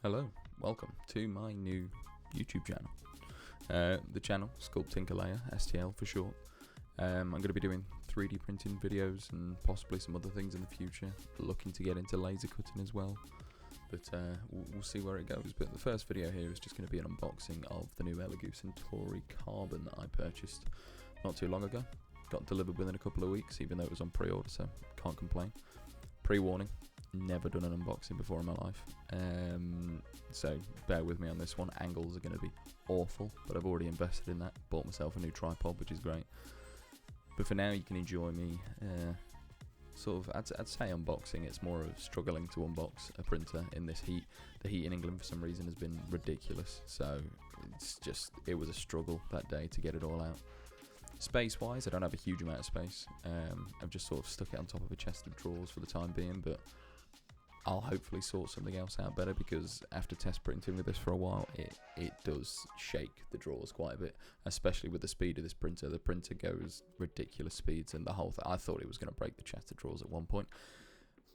Hello, welcome to my new YouTube channel. The channel, Sculpting Layer, S.T.L for short. I'm going to be doing 3D printing videos and possibly some other things in the future. Looking to get into laser cutting as well, but we'll see where it goes. But the first video here is just going to be an unboxing of the new Elegoo Centauri Carbon that I purchased not too long ago. Got delivered within a couple of weeks, even though it was on pre-order, so can't complain. Pre-warning, never done an unboxing before in my life, so bear with me on this one. Angles are going to be awful, but I've already invested in that. Bought myself a new tripod, which is great. But for now, you can enjoy me sort of, I'd say unboxing. It's more of struggling to unbox a printer in this heat. The heat in England for some reason has been ridiculous, so it was a struggle that day to get it all out. Space wise, I don't have a huge amount of space. I've just sort of stuck it on top of a chest of drawers for the time being, but I'll hopefully sort something else out better, because after test printing with this for a while, it does shake the drawers quite a bit, especially with the speed of this printer. The printer goes ridiculous speeds, and the whole thing, I thought it was going to break the chest of drawers at one point,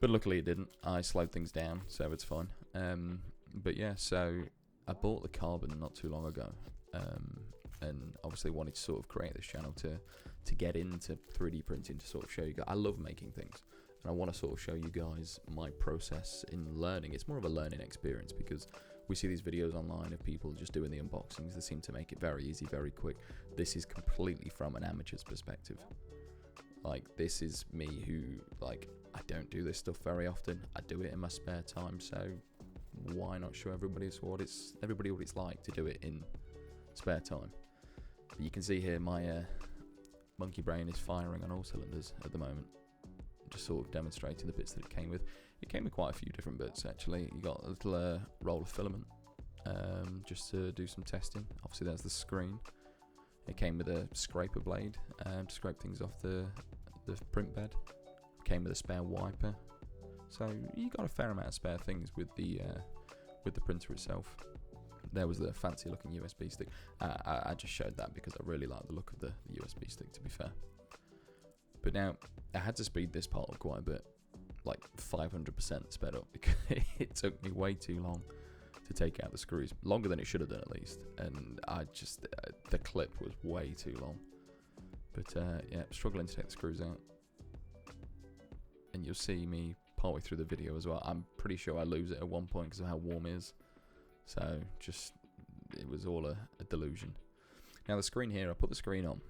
but luckily it didn't. I slowed things down, so it's fine. But yeah, so I bought the Carbon not too long ago, and obviously wanted to sort of create this channel to get into 3D printing, to sort of show you guys. I love making things, and I want to sort of show you guys my process in learning. It's more of a learning experience, because we see these videos online of people just doing the unboxings. They seem to make it very easy, very quick. This is completely from an amateur's perspective. Like, this is me who, like, I don't do this stuff very often. I do it in my spare time, so why not show everybody what it's like to do it in spare time. But you can see here my monkey brain is firing on all cylinders at the moment. Just sort of demonstrating the bits that it came with. It came with quite a few different bits actually. You got a little roll of filament, just to do some testing. Obviously there's the screen. It came with a scraper blade to scrape things off the print bed. It came with a spare wiper. So you got a fair amount of spare things with the printer itself. There was the fancy looking USB stick. I just showed that because I really like the look of the USB stick, to be fair. But now, I had to speed this part up quite a bit, like 500% sped up, because it took me way too long to take out the screws. Longer than it should have done, at least. And the clip was way too long. But yeah, struggling to take the screws out. And you'll see me partway through the video as well. I'm pretty sure I lose it at one point because of how warm it is. So it was all a delusion. Now the screen here, I put the screen on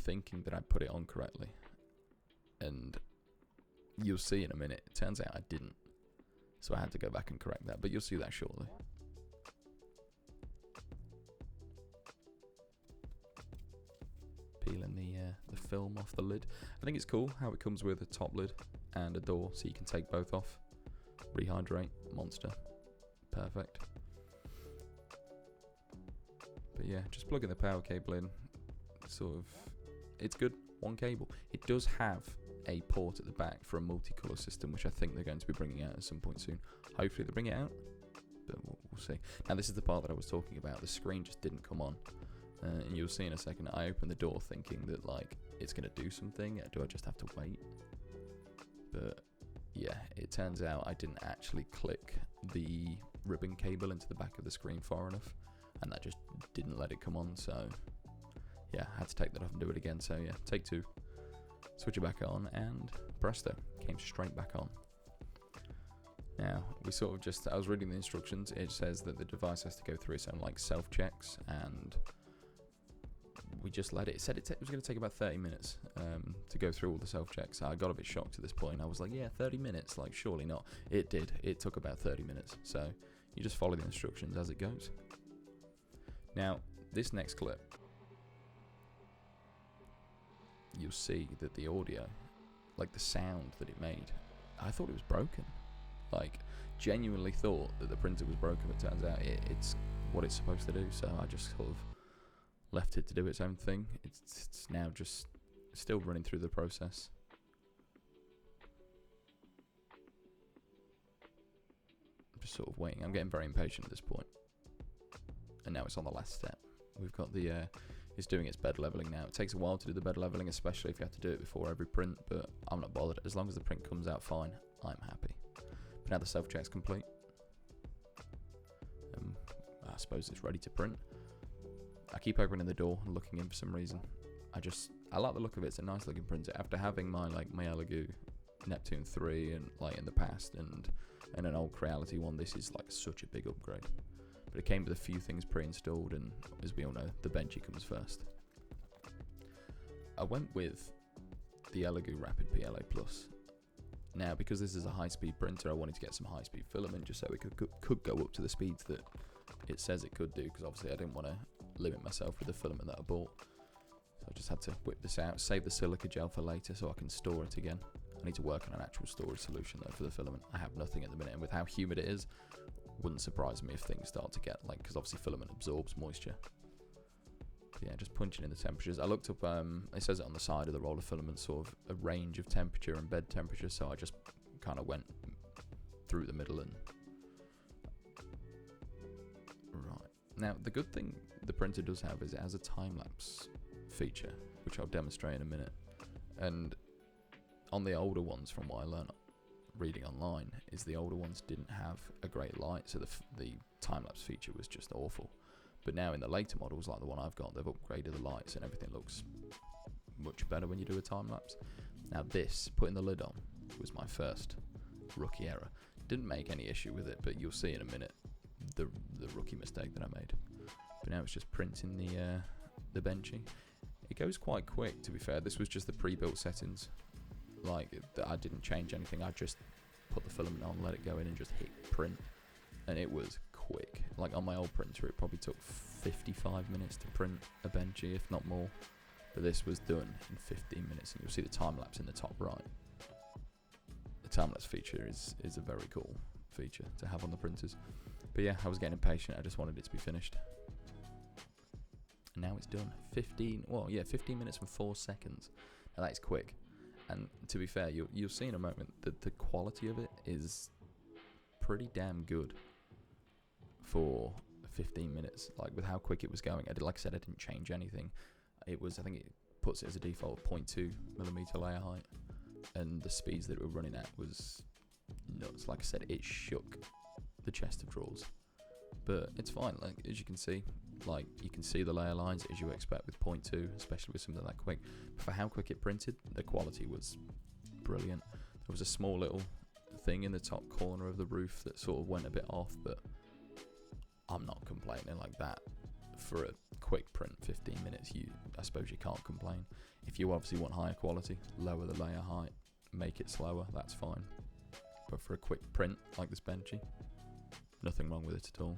thinking that I put it on correctly, and you'll see in a minute, it turns out I didn't, so I had to go back and correct that, but you'll see that shortly. Peeling the film off the lid. I think it's cool how it comes with a top lid and a door, so you can take both off. Rehydrate, monster. Perfect. But yeah, just plugging the power cable in, sort of, it's good, one cable. It does have a port at the back for a multicolour system, which I think they're going to be bringing out at some point soon. Hopefully they bring it out, but we'll see. Now this is the part that I was talking about. The screen just didn't come on, and you'll see in a second. I opened the door thinking that, like, it's going to do something. Do I just have to wait? But yeah, it turns out I didn't actually click the ribbon cable into the back of the screen far enough, and that just didn't let it come on. So yeah, I had to take that off and do it again. So yeah, take two, switch it back on, and presto, came straight back on. Now we sort of I was reading the instructions. It says that the device has to go through its own like self checks, and we just let it. It said it was going to take about 30 minutes to go through all the self-checks. I got a bit shocked at this point. I was like, yeah, 30 minutes? Like, surely not. It did. It took about 30 minutes. So you just follow the instructions as it goes. Now, this next clip, you'll see that the audio, like the sound that it made, I thought it was broken. Like, genuinely thought that the printer was broken, but it turns out it's what it's supposed to do. So I just sort of left it to do its own thing. It's now just still running through the process. I'm just sort of waiting. I'm getting very impatient at this point. And now it's on the last step. We've got it's doing its bed leveling now. It takes a while to do the bed leveling, especially if you have to do it before every print, but I'm not bothered. As long as the print comes out fine, I'm happy. But now the self-check's complete. I suppose it's ready to print. I keep opening the door and looking in for some reason. I like the look of it. It's a nice looking printer. After having my Elegoo Neptune 3 and like in the past and an old Creality one, this is like such a big upgrade. But it came with a few things pre-installed, and as we all know, the Benchy comes first. I went with the Elegoo Rapid PLA Plus. Now, because this is a high-speed printer, I wanted to get some high-speed filament just so it could go up to the speeds that it says it could do, because obviously I didn't want to limit myself with the filament that I bought. So I just had to whip this out, save the silica gel for later so I can store it again. I need to work on an actual storage solution though for the filament. I have nothing at the minute, and with how humid it is, wouldn't surprise me if things start to get like, because obviously filament absorbs moisture. But yeah, just punching in the temperatures. I looked up, it says it on the side of the roller filament, sort of a range of temperature and bed temperature, so I just kind of went through the middle and... Right. Now, the good thing the printer does have is it has a time-lapse feature, which I'll demonstrate in a minute. And on the older ones, from what I learned reading online, is the older ones didn't have a great light, so the time-lapse feature was just awful. But now in the later models, like the one I've got, they've upgraded the lights and everything looks much better when you do a time-lapse. Now this, putting the lid on, was my first rookie error. Didn't make any issue with it, but you'll see in a minute the rookie mistake that I made. But now it's just printing the Benchy. It goes quite quick, to be fair. This was just the pre-built settings. Like, I didn't change anything. I just put the filament on, let it go in, and just hit print. And it was quick. Like, on my old printer, it probably took 55 minutes to print a Benchy, if not more. But this was done in 15 minutes, and you'll see the time-lapse in the top right. The time-lapse feature is a very cool feature to have on the printers. But yeah, I was getting impatient. I just wanted it to be finished. And now it's done. 15 minutes and 4 seconds. Now that is quick. And to be fair, you'll see in a moment that the quality of it is pretty damn good for 15 minutes. Like, with how quick it was going, like I said, I didn't change anything. It was, I think it puts it as a default 0.2mm layer height, and the speeds that it was running at was nuts. Like I said, it shook the chest of drawers, but it's fine. Like, as you can see, like, you can see the layer lines as you expect with 0.2, especially with something that quick. For how quick it printed, the quality was brilliant. There was a small little thing in the top corner of the roof that sort of went a bit off, but I'm not complaining. Like, that for a quick print, 15 minutes, I suppose you can't complain. If you obviously want higher quality, lower the layer height, make it slower, that's fine. But for a quick print like this Benchy, nothing wrong with it at all.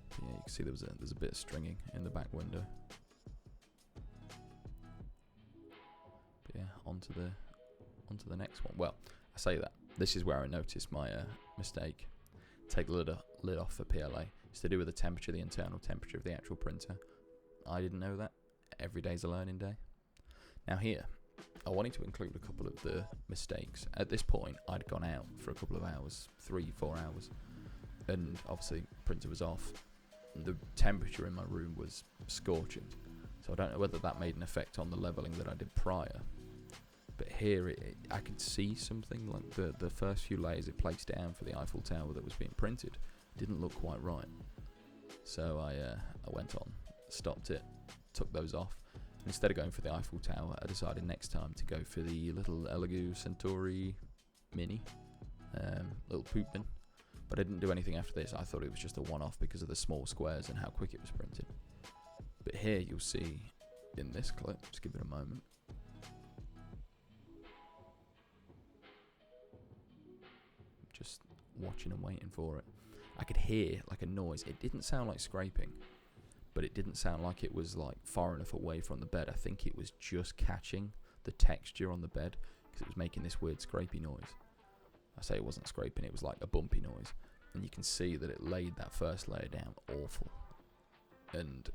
But yeah, you can see there's a bit of stringing in the back window. But yeah, onto the next one. Well, I say that. This is where I noticed my mistake. Take the lid off for PLA. It's to do with the temperature, the internal temperature of the actual printer. I didn't know that. Every day's a learning day. Now here, I wanted to include a couple of the mistakes. At this point, I'd gone out for a couple of hours, 3-4 hours, and obviously printer was off. The temperature in my room was scorching, so I don't know whether that made an effect on the leveling that I did prior. But here, I could see something, like the first few layers it placed down for the Eiffel Tower that was being printed didn't look quite right. So I went on, stopped it, took those off. And instead of going for the Eiffel Tower, I decided next time to go for the little Elegoo Centauri Mini, little poop bin. But I didn't do anything after this. I thought it was just a one-off because of the small squares and how quick it was printed. But here you'll see in this clip, just give it a moment. Just watching and waiting for it. I could hear like a noise. It didn't sound like scraping, but it didn't sound like it was like far enough away from the bed. I think it was just catching the texture on the bed because it was making this weird scrapey noise. I say it wasn't scraping, it was like a bumpy noise. And you can see that it laid that first layer down awful. And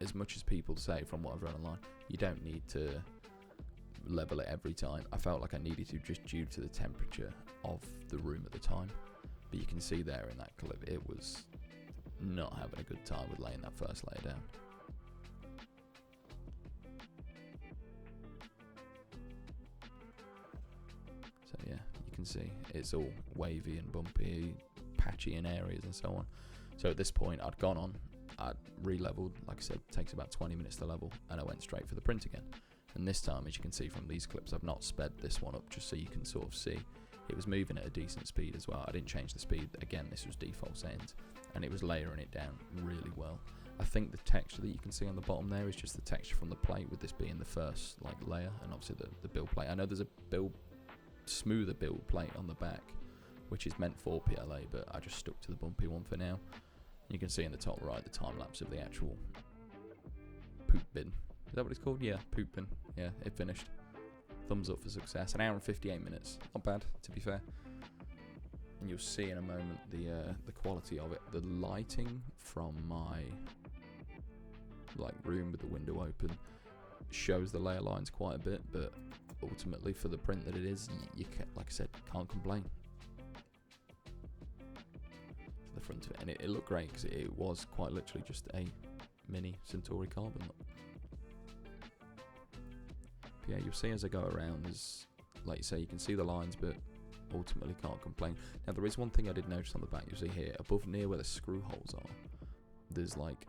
as much as people say from what I've read online, you don't need to level it every time. I felt like I needed to just due to the temperature of the room at the time. But you can see there in that clip, it was not having a good time with laying that first layer down. So yeah, you can see it's all wavy and bumpy, patchy in areas and so on. So at this point, I'd gone on, I'd re-leveled, like I said, it takes about 20 minutes to level, and I went straight for the print again. And this time, as you can see from these clips, I've not sped this one up just so you can sort of see. It was moving at a decent speed as well. I didn't change the speed. Again, this was default settings, and it was layering it down really well. I think the texture that you can see on the bottom there is just the texture from the plate, with this being the first like layer, and obviously the build plate. I know there's a smoother build plate on the back, which is meant for PLA, but I just stuck to the bumpy one for now. You can see in the top right the time lapse of the actual poop bin. Is that what it's called? Yeah, poop bin. Yeah, it finished. Thumbs up for success. 1 hour and 58 minutes. Not bad, to be fair. And you'll see in a moment the quality of it. The lighting from my room with the window open shows the layer lines quite a bit, but ultimately for the print that it is, you can, like I said, can't complain. For the front of it, and it looked great because it was quite literally just a mini Centauri Carbon look. Yeah, you'll see as I go around, there's, like you say, you can see the lines, but ultimately can't complain. Now there is one thing I did notice on the back. You see here, above near where the screw holes are, there's like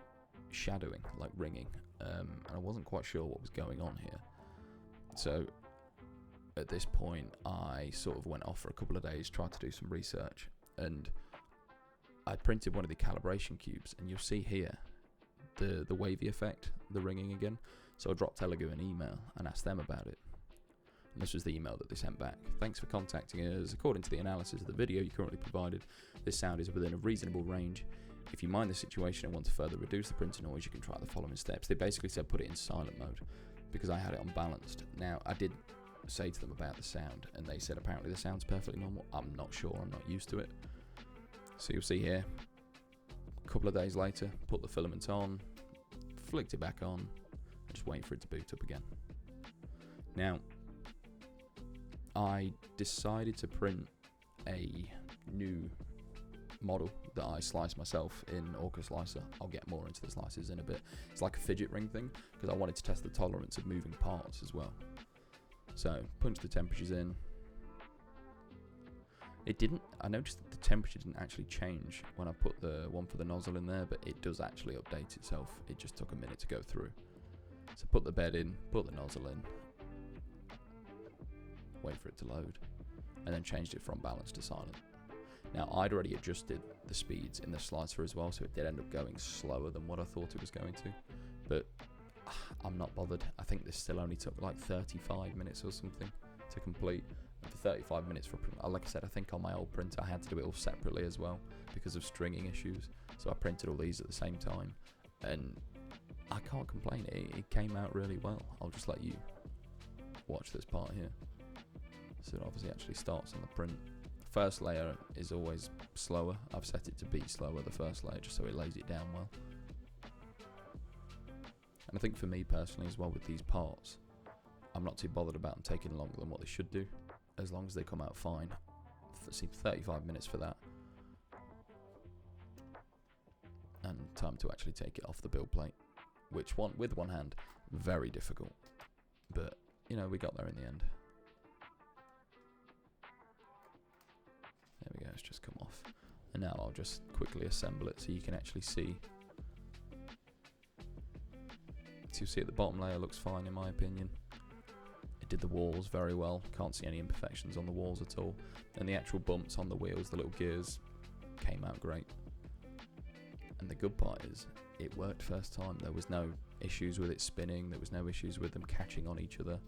shadowing, like ringing, and I wasn't quite sure what was going on here. So at this point, I sort of went off for a couple of days, tried to do some research, and I printed one of the calibration cubes, and you'll see here the wavy effect, the ringing again. So I dropped Elegoo an email and asked them about it. And this was the email that they sent back. Thanks for contacting us. According to the analysis of the video you currently provided, this sound is within a reasonable range. If you mind the situation and want to further reduce the printer noise, you can try the following steps. They basically said put it in silent mode because I had it unbalanced. Now, I did say to them about the sound, and they said apparently the sound's perfectly normal. I'm not sure, I'm not used to it. So you'll see here, a couple of days later, put the filament on, flicked it back on, and just wait for it to boot up again. Now, I decided to print a new model that I slice myself in Orca Slicer. I'll get more into the slices in a bit. It's like a fidget ring thing because I wanted to test the tolerance of moving parts as well. So punch the temperatures in. It didn't, I noticed that the temperature didn't actually change when I put the one for the nozzle in there, but it does actually update itself. It just took a minute to go through. So put the bed in, put the nozzle in, wait for it to load, and then changed it from balance to silent. Now, I'd already adjusted the speeds in the slicer as well, so it did end up going slower than what I thought it was going to, but I'm not bothered. I think this still only took like 35 minutes or something to complete. And for 35 minutes for print, like I said, I think on my old printer I had to do it all separately as well because of stringing issues, so I printed all these at the same time, and I can't complain. It came out really well. I'll just let you watch this part here. So it obviously actually starts on the print. The first layer is always slower. I've set it to be slower, the first layer, just so it lays it down well. And I think for me personally as well with these parts, I'm not too bothered about them taking longer than what they should do, as long as they come out fine. See, 35 minutes for that. And time to actually take it off the build plate, which with one hand, very difficult. But, you know, we got there in the end. There we go, it's just come off. And now I'll just quickly assemble it so you can actually see. So you see at the bottom layer looks fine in my opinion. It did the walls very well, can't see any imperfections on the walls at all. And the actual bumps on the wheels, the little gears, came out great. And the good part is, it worked first time. There was no issues with it spinning, there was no issues with them catching on each other.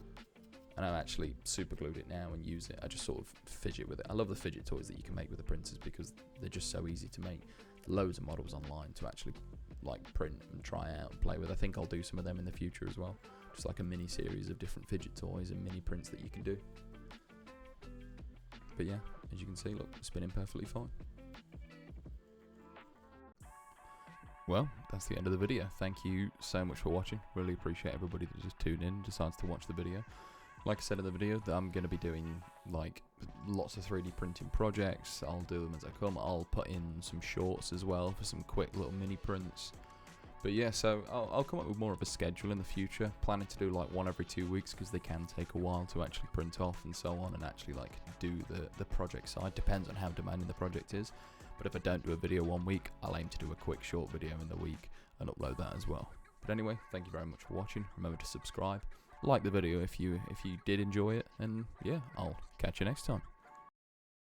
And I've actually super glued it now and use it. I just sort of fidget with it. I love the fidget toys that you can make with the printers because they're just so easy to make. Loads of models online to actually like print and try out and play with. I think I'll do some of them in the future as well. Just like a mini series of different fidget toys and mini prints that you can do. But yeah, as you can see, look, spinning perfectly fine. Well, that's the end of the video. Thank you so much for watching. Really appreciate everybody that just tuned in and decides to watch the video. Like I said in the video, that I'm going to be doing like lots of 3D printing projects. I'll do them as I come. I'll put in some shorts as well for some quick little mini prints. But yeah, so I'll come up with more of a schedule in the future. Planning to do like one every 2 weeks because they can take a while to actually print off and so on, and actually like do the project side. Depends on how demanding the project is. But if I don't do a video one week, I'll aim to do a quick short video in the week and upload that as well. But anyway, thank you very much for watching. Remember to subscribe, like the video if you did enjoy it, and yeah, I'll catch you next time.